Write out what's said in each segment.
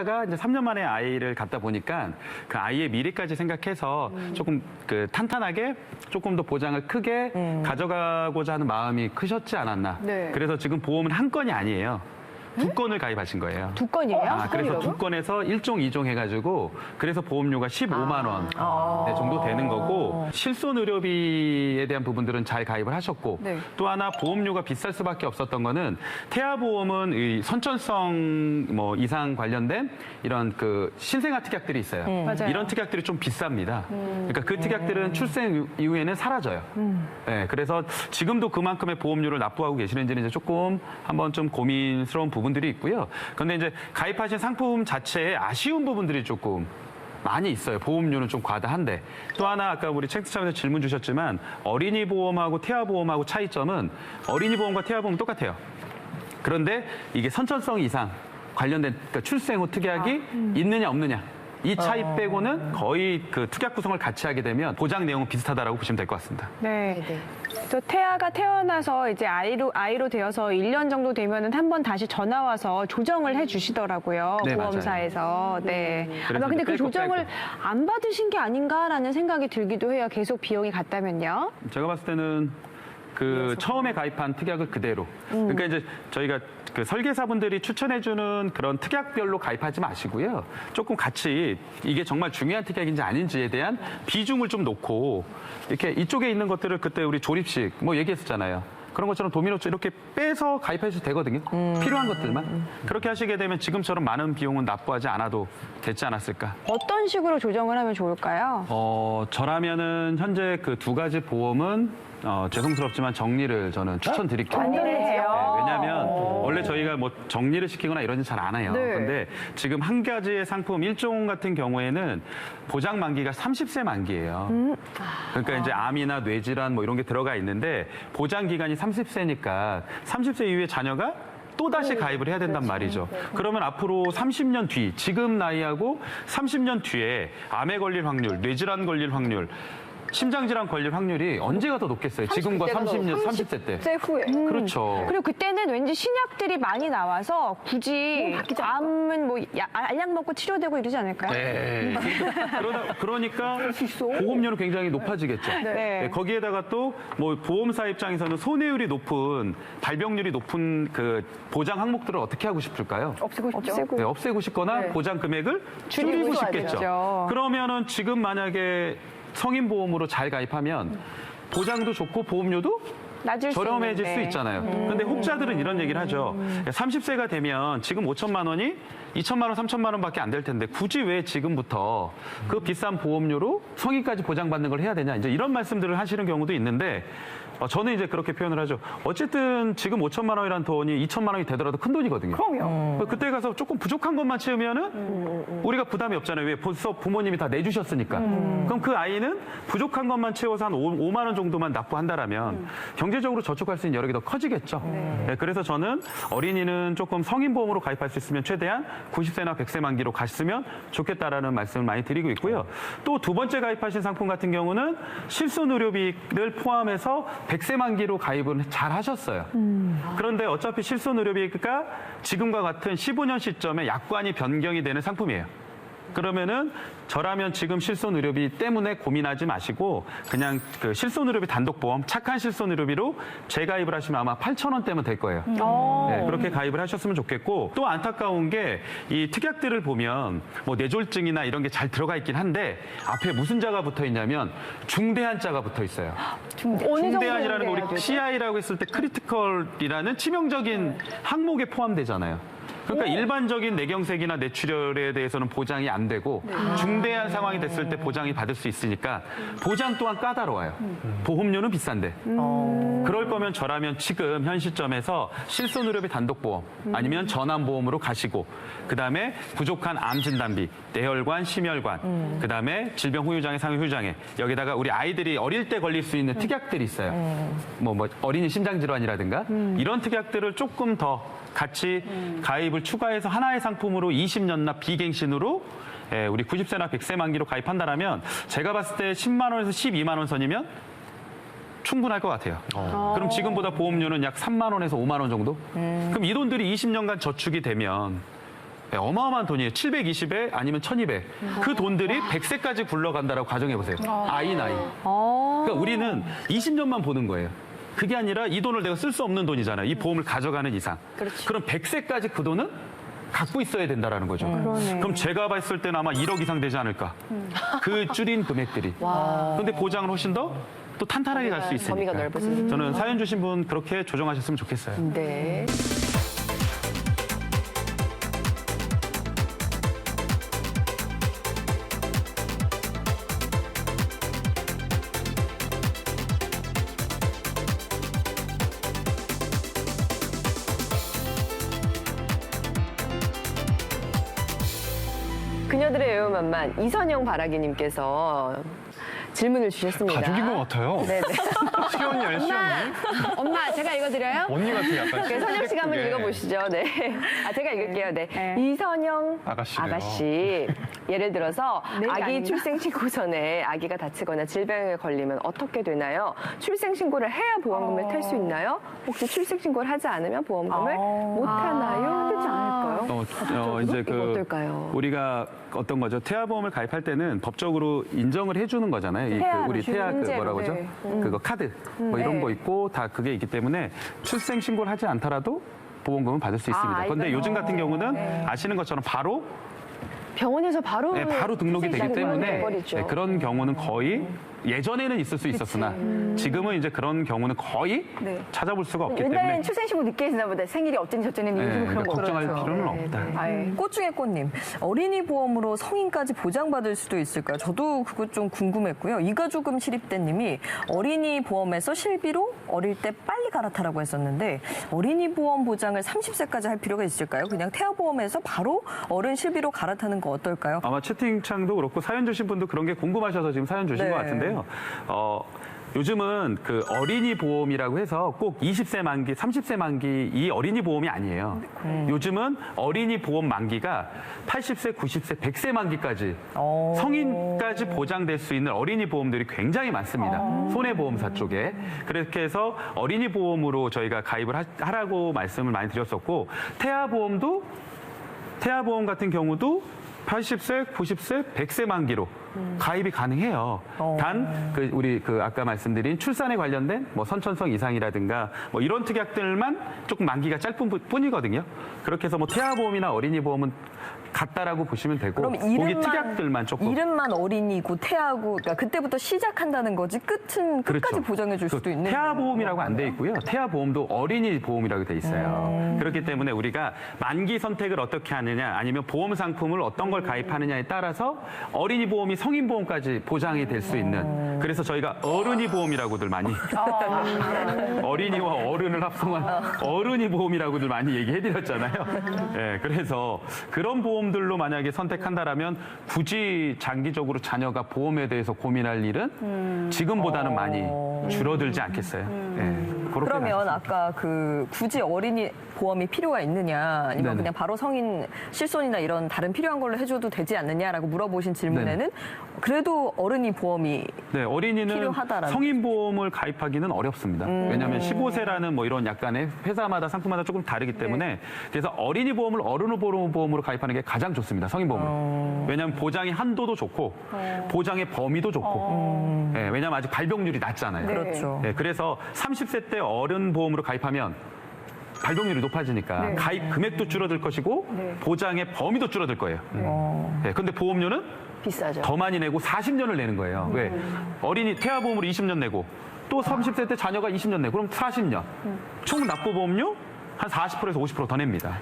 가 이제 3년 만에 아이를 갖다 보니까 그 아이의 미래까지 생각해서 조금 그 탄탄하게 조금 더 보장을 크게 가져가고자 하는 마음이 크셨지 않았나. 네. 그래서 지금 보험은 한 건이 아니에요. 두 건을 가입하신 거예요. 두 건이에요? 그래서 두 건에서 1종, 2종 해가지고 그래서 보험료가 15만 원 네, 정도 되는 거고 실손 의료비에 대한 부분들은 잘 가입을 하셨고 네. 또 하나 보험료가 비쌀 수밖에 없었던 거는 태아보험은 이 선천성 뭐 이상 관련된 이런 그 신생아 특약들이 있어요. 맞아요. 이런 특약들이 좀 비쌉니다. 그러니까 그 특약들은 출생 이후에는 사라져요. 네, 그래서 지금도 그만큼의 보험료를 납부하고 계시는지는 이제 조금 한번 좀 고민스러운 부분들이 있고요. 그런데 이제 가입하신 상품 자체에 아쉬운 부분들이 조금 많이 있어요. 보험료는 좀 과다한데. 또 하나 아까 우리 책차에서 질문 주셨지만 어린이 보험하고 태아 보험하고 차이점은 어린이 보험과 태아 보험은 똑같아요. 그런데 이게 선천성 이상 관련된 그러니까 출생 후 특약이 있느냐 없느냐. 이 차이 빼고는 거의 그 특약 구성을 같이 하게 되면 보장 내용은 비슷하다라고 보시면 될 것 같습니다. 네. 또 태아가 태어나서 이제 아이로 되어서 1년 정도 되면은 한 번 다시 전화 와서 조정을 해 주시더라고요. 네, 보험사에서. 네. 그래서 아마 근데 그 빼고 조정을 빼고. 안 받으신 게 아닌가라는 생각이 들기도 해요. 계속 비용이 같다면요. 제가 봤을 때는 그 처음에 가입한 특약을 그대로. 그러니까 이제 저희가 그 설계사분들이 추천해주는 그런 특약별로 가입하지 마시고요. 조금 같이 이게 정말 중요한 특약인지 아닌지에 대한 비중을 좀 놓고 이렇게 이쪽에 있는 것들을 그때 우리 조립식 뭐 얘기했었잖아요. 그런 것처럼 도미노처럼 이렇게 빼서 가입해 주셔도 되거든요. 필요한 것들만. 그렇게 하시게 되면 지금처럼 많은 비용은 납부하지 않아도 되지 않았을까. 어떤 식으로 조정을 하면 좋을까요? 저라면은 현재 그 두 가지 보험은 죄송스럽지만 정리를 저는 추천드릴게요. 정리를 해요? 네, 왜냐하면 원래 저희가 뭐 정리를 시키거나 이런지 잘 안 해요. 네. 근데 지금 한 가지의 상품 1종 같은 경우에는 보장 만기가 30세 만기예요. 그러니까 이제 암이나 뇌질환 뭐 이런 게 들어가 있는데 보장 기간이 30세니까 30세 이후에 자녀가 또다시 가입을 해야 된단 말이죠. 그러면 앞으로 30년 뒤, 지금 나이하고 30년 뒤에 암에 걸릴 확률, 뇌질환 걸릴 확률, 심장질환 걸릴 확률이 언제가 더 높겠어요? 지금과 30세 때. 30세 후에. 그렇죠. 그리고 그때는 왠지 신약들이 많이 나와서 굳이 암은 뭐 알약 먹고 치료되고 이러지 않을까요? 네. 그러니까 보험료는 굉장히 높아지겠죠. 네. 네, 거기에다가 또 뭐 보험사 입장에서는 손해율이 높은 발병률이 높은 그 보장 항목들을 어떻게 하고 싶을까요? 없애고 싶죠. 네, 없애고 싶거나 네. 보장 금액을 줄이고 줄이고 싶겠죠. 싶죠. 그러면은 지금 만약에 성인 보험으로 잘 가입하면 보장도 좋고 보험료도 낮을 저렴해질 수 있는데. 있잖아요. 그런데 혹자들은 이런 얘기를 하죠. 30세가 되면 지금 5천만 원이 2천만 원, 3천만 원밖에 안 될 텐데 굳이 왜 지금부터 그 비싼 보험료로 성인까지 보장받는 걸 해야 되냐. 이제 이런 말씀들을 하시는 경우도 있는데 저는 이제 그렇게 표현을 하죠. 어쨌든 지금 5천만 원이란 돈이 2천만 원이 되더라도 큰 돈이거든요. 그럼요. 그때 가서 조금 부족한 것만 채우면은 우리가 부담이 없잖아요. 왜 벌써 부모님이 다 내주셨으니까. 그럼 그 아이는 부족한 것만 채워서 한 5만 원 정도만 납부한다라면 경제적으로 저축할 수 있는 여력이 더 커지겠죠. 네, 그래서 저는 어린이는 조금 성인보험으로 가입할 수 있으면 최대한 90세나 100세 만기로 갔으면 좋겠다라는 말씀을 많이 드리고 있고요. 또 두 번째 가입하신 상품 같은 경우는 실손 의료비를 포함해서 100세 만기로 가입은 잘 하셨어요. 그런데 어차피 실손 의료비가 지금과 같은 15년 시점에 약관이 변경이 되는 상품이에요. 그러면은 저라면 지금 실손 의료비 때문에 고민하지 마시고 그냥 그 실손 의료비 단독보험 착한 실손 의료비로 재가입을 하시면 아마 8,000원대면 될 거예요. 네, 그렇게 가입을 하셨으면 좋겠고 또 안타까운 게 이 특약들을 보면 뭐 뇌졸중이나 이런 게 잘 들어가 있긴 한데 앞에 무슨 자가 붙어 있냐면 중대한 자가 붙어 있어요. 중대한이라는 거 우리 CI라고 했을 때 크리티컬이라는 치명적인 항목에 포함되잖아요. 그러니까 일반적인 뇌경색이나 뇌출혈에 대해서는 보장이 안 되고 중대한 상황이 됐을 때 보장이 받을 수 있으니까 보장 또한 까다로워요. 보험료는 비싼데. 그럴 거면 저라면 지금 현 시점에서 실손의료비 단독보험 아니면 전환보험으로 가시고 그다음에 부족한 암 진단비, 뇌혈관, 심혈관, 그다음에 질병 후유장애, 상해 후유장애 여기다가 우리 아이들이 어릴 때 걸릴 수 있는 특약들이 있어요. 뭐 어린이 심장질환이라든가 이런 특약들을 조금 더 같이 가입을 추가해서 하나의 상품으로 20년납 비갱신으로 우리 90세나 100세 만기로 가입한다면 제가 봤을 때 10만 원에서 12만 원 선이면 충분할 것 같아요. 그럼 지금보다 보험료는 약 3만 원에서 5만 원 정도? 그럼 이 돈들이 20년간 저축이 되면 네, 어마어마한 돈이에요. 720에 아니면 1200. 그 돈들이 100세까지 굴러간다라고 가정해 보세요. 아이 나이. 그러니까 우리는 20년만 보는 거예요. 그게 아니라 이 돈을 내가 쓸 수 없는 돈이잖아요. 이 보험을 가져가는 이상. 그럼 100세까지 그 돈은 갖고 있어야 된다라는 거죠. 그러네. 그럼 제가 봤을 때는 아마 1억 이상 되지 않을까. 그 줄인 금액들이. 그런데 보장은 훨씬 더 또 탄탄하게 갈 수 있으니까. 범위가 넓어지니까. 저는 사연 주신 분 그렇게 조정하셨으면 좋겠어요. 네. 그녀들의 애호만만 이선영 바라기님께서 질문을 주셨습니다. 가족인 것 같아요. 네네. 시연이 열심히 엄마, 제가 읽어드려요? 언니 같아 약간. 네, 선영 씨가 한번 읽어보시죠. 네. 제가 읽을게요. 네. 네. 이선영 아가씨래요. 아가씨. 예를 들어서 네, 아기 아닌가? 출생신고 전에 아기가 다치거나 질병에 걸리면 어떻게 되나요? 출생신고를 해야 보험금을 탈 수 있나요? 혹시 출생신고를 하지 않으면 보험금을 못 타나요? 되지 않을까요? 이제 이거 어떨까요? 우리가 어떤 거죠? 태아보험을 가입할 때는 법적으로 인정을 해주는 거잖아요. 우리 태아 그 문제로, 뭐라고 그러죠? 네. 그거 카드 뭐 이런 네. 거 있고 다 그게 있기 때문에 출생 신고를 하지 않더라도 보험금은 받을 수 있습니다. 그런데 이거요? 요즘 같은 경우는 아시는 것처럼 바로 병원에서 바로 바로 등록이 되기 때문에 돼버리죠. 그런 경우는 거의 예전에는 있을 수 있었으나 지금은 이제 그런 경우는 거의 네. 찾아볼 수가 없기 옛날엔 때문에 출생신고 늦게 했나 보다. 생일이 어쩌니 저쩌니 요즘 그런 그러니까 거 걱정할 그렇죠. 필요는 네, 없다. 네. 아예. 꽃 중에 꽃님, 어린이 보험으로 성인까지 보장받을 수도 있을까요? 저도 그거 좀 궁금했고요. 이가족음 시립대님이 어린이 보험에서 실비로 어릴 때 빨리 갈아타라고 했었는데 어린이 보험 보장을 30세까지 할 필요가 있을까요? 그냥 태아보험에서 바로 어른 실비로 갈아타는 거 어떨까요? 아마 채팅창도 그렇고 사연 주신 분도 그런 게 궁금하셔서 지금 사연 주신 네. 것 같은데요. 요즘은 그 어린이 보험이라고 해서 꼭 20세 만기, 30세 만기 이 어린이 보험이 아니에요. 요즘은 어린이 보험 만기가 80세, 90세, 100세 만기까지 성인까지 보장될 수 있는 어린이 보험들이 굉장히 많습니다. 손해보험사 쪽에. 그렇게 해서 어린이 보험으로 저희가 가입을 하라고 말씀을 많이 드렸었고 태아보험 같은 경우도 80세, 90세, 100세 만기로 가입이 가능해요. 단, 우리 아까 말씀드린 출산에 관련된 뭐 선천성 이상이라든가 뭐 이런 특약들만 조금 만기가 짧은 뿐이거든요. 그렇게 해서 뭐 태아보험이나 어린이 보험은 같다라고 보시면 되고, 그럼 거기 특약들만 조금. 이름만 어린이고 태아고, 그러니까 그때부터 시작한다는 거지 끝은 끝까지 그렇죠. 보장해 줄 수도 있는. 태아보험이라고 안 돼 있고요. 태아보험도 어린이 보험이라고 돼 있어요. 그렇기 때문에 우리가 만기 선택을 어떻게 하느냐 아니면 보험 상품을 어떤 걸 가입하느냐에 따라서 어린이 보험이 성인 보험까지 보장이 될 수 있는 그래서 저희가 어른이 보험이라고들 많이 어린이와 어른을 합성한 어른이 보험이라고들 많이 얘기해드렸잖아요. 예, 그래서 그런 보험들로 만약에 선택한다라면 굳이 장기적으로 자녀가 보험에 대해서 고민할 일은 지금보다는 많이 줄어들지 않겠어요. 예, 그렇게 그러면 아까 그 굳이 어린이 보험이 필요가 있느냐 아니면 네네. 그냥 바로 성인 실손이나 이런 다른 필요한 걸로 해줘도 되지 않느냐라고 물어보신 질문에는 그래도 어른이 보험이 네, 어린이는 필요하다라는 성인 보험을 가입하기는 어렵습니다. 왜냐하면 15세라는 뭐 이런 약간의 회사마다 상품마다 조금 다르기 때문에 그래서 어린이 보험을 어른 보험으로 가입하는 게 가장 좋습니다. 성인 보험으로. 왜냐하면 보장의 한도도 좋고 보장의 범위도 좋고 네, 왜냐하면 아직 발병률이 낮잖아요. 그렇죠. 네, 그래서 30세 때 어른 보험으로 가입하면 발병률이 높아지니까 가입 금액도 줄어들 것이고 보장의 범위도 줄어들 거예요. 네, 근데 보험료는 비싸죠. 더 많이 내고 40년을 내는 거예요. 왜? 어린이 태아보험으로 20년 내고 또 30세 때 자녀가 20년 내고 그럼 40년. 총 납부보험료 한 40%에서 50% 더 냅니다.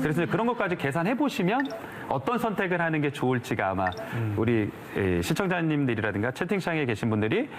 그래서 이제 그런 것까지 계산해 보시면 어떤 선택을 하는 게 좋을지가 아마 우리 시청자님들이라든가 채팅창에 계신 분들이